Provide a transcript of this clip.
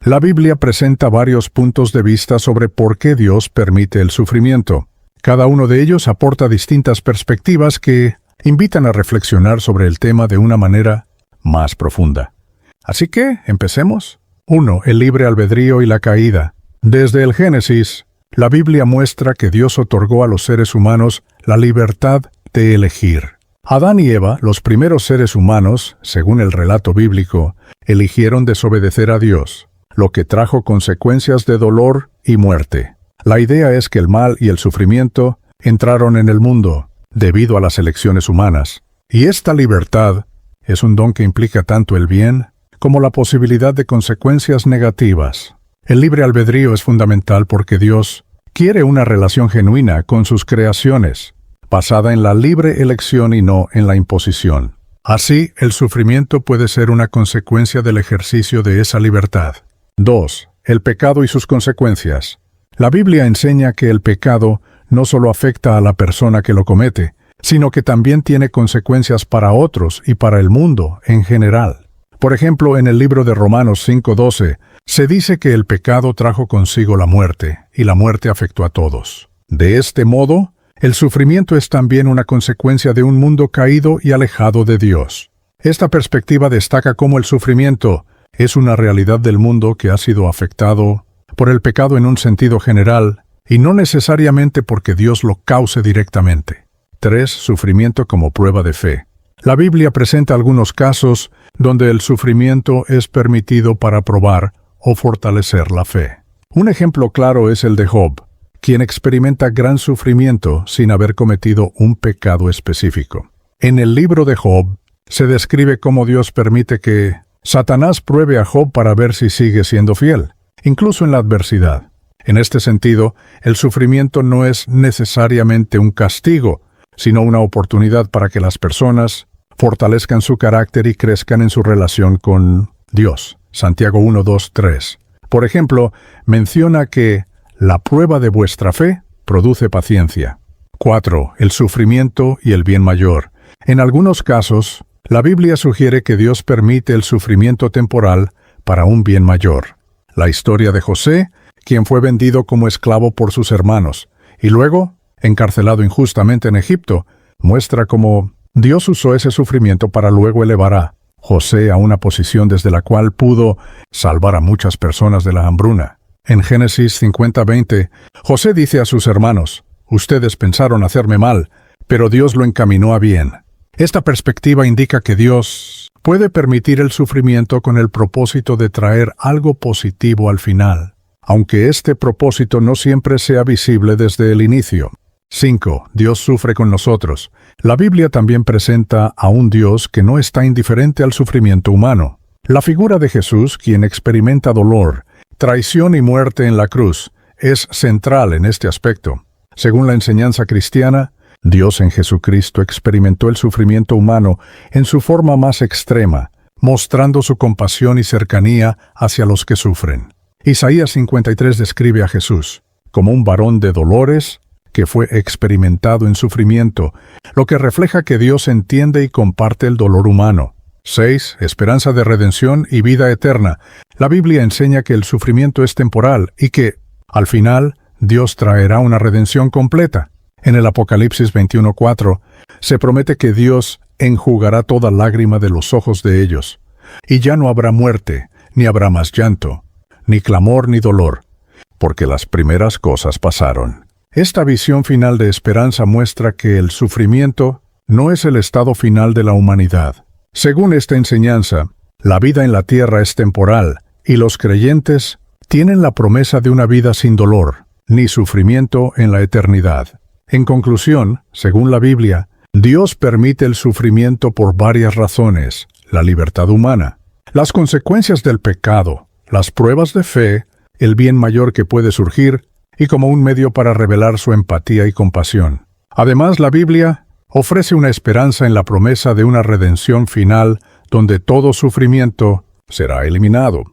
La Biblia presenta varios puntos de vista sobre por qué Dios permite el sufrimiento. Cada uno de ellos aporta distintas perspectivas que invitan a reflexionar sobre el tema de una manera más profunda. Así que, empecemos. 1. El libre albedrío y la caída. Desde el Génesis, la Biblia muestra que Dios otorgó a los seres humanos la libertad de elegir. Adán y Eva, los primeros seres humanos, según el relato bíblico, eligieron desobedecer a Dios, lo que trajo consecuencias de dolor y muerte. La idea es que el mal y el sufrimiento entraron en el mundo debido a las elecciones humanas. Y esta libertad es un don que implica tanto el bien como la posibilidad de consecuencias negativas. El libre albedrío es fundamental porque Dios quiere una relación genuina con sus creaciones, basada en la libre elección y no en la imposición. Así, el sufrimiento puede ser una consecuencia del ejercicio de esa libertad. 2. El pecado y sus consecuencias. La Biblia enseña que el pecado no solo afecta a la persona que lo comete, sino que también tiene consecuencias para otros y para el mundo en general. Por ejemplo, en el libro de Romanos 5:12, se dice que el pecado trajo consigo la muerte, y la muerte afectó a todos. De este modo, el sufrimiento es también una consecuencia de un mundo caído y alejado de Dios. Esta perspectiva destaca cómo el sufrimiento es una realidad del mundo que ha sido afectado por el pecado en un sentido general, y no necesariamente porque Dios lo cause directamente. 3. Sufrimiento como prueba de fe. La Biblia presenta algunos casos donde el sufrimiento es permitido para probar o fortalecer la fe. Un ejemplo claro es el de Job, quien experimenta gran sufrimiento sin haber cometido un pecado específico. En el libro de Job, se describe cómo Dios permite que Satanás pruebe a Job para ver si sigue siendo fiel, incluso en la adversidad. En este sentido, el sufrimiento no es necesariamente un castigo, sino una oportunidad para que las personas fortalezcan su carácter y crezcan en su relación con Dios. Santiago 1:2-3. Por ejemplo, menciona que la prueba de vuestra fe produce paciencia. 4. El sufrimiento y el bien mayor. En algunos casos, la Biblia sugiere que Dios permite el sufrimiento temporal para un bien mayor. La historia de José, quien fue vendido como esclavo por sus hermanos, y luego encarcelado injustamente en Egipto, muestra cómo Dios usó ese sufrimiento para luego elevar a José a una posición desde la cual pudo salvar a muchas personas de la hambruna. En Génesis 50:20, José dice a sus hermanos: «Ustedes pensaron hacerme mal, pero Dios lo encaminó a bien». Esta perspectiva indica que Dios puede permitir el sufrimiento con el propósito de traer algo positivo al final, aunque este propósito no siempre sea visible desde el inicio. 5. Dios sufre con nosotros. La Biblia también presenta a un Dios que no está indiferente al sufrimiento humano. La figura de Jesús, quien experimenta dolor, traición y muerte en la cruz, es central en este aspecto. Según la enseñanza cristiana, Dios en Jesucristo experimentó el sufrimiento humano en su forma más extrema, mostrando su compasión y cercanía hacia los que sufren. Isaías 53 describe a Jesús como un varón de dolores que fue experimentado en sufrimiento, lo que refleja que Dios entiende y comparte el dolor humano. 6. Esperanza de redención y vida eterna. La Biblia enseña que el sufrimiento es temporal y que, al final, Dios traerá una redención completa. En el Apocalipsis 21:4, se promete que Dios enjugará toda lágrima de los ojos de ellos, y ya no habrá muerte, ni habrá más llanto, ni clamor ni dolor, porque las primeras cosas pasaron. Esta visión final de esperanza muestra que el sufrimiento no es el estado final de la humanidad. Según esta enseñanza, la vida en la tierra es temporal, y los creyentes tienen la promesa de una vida sin dolor, ni sufrimiento en la eternidad. En conclusión, según la Biblia, Dios permite el sufrimiento por varias razones: la libertad humana, las consecuencias del pecado, las pruebas de fe, el bien mayor que puede surgir, y como un medio para revelar su empatía y compasión. Además, la Biblia ofrece una esperanza en la promesa de una redención final donde todo sufrimiento será eliminado.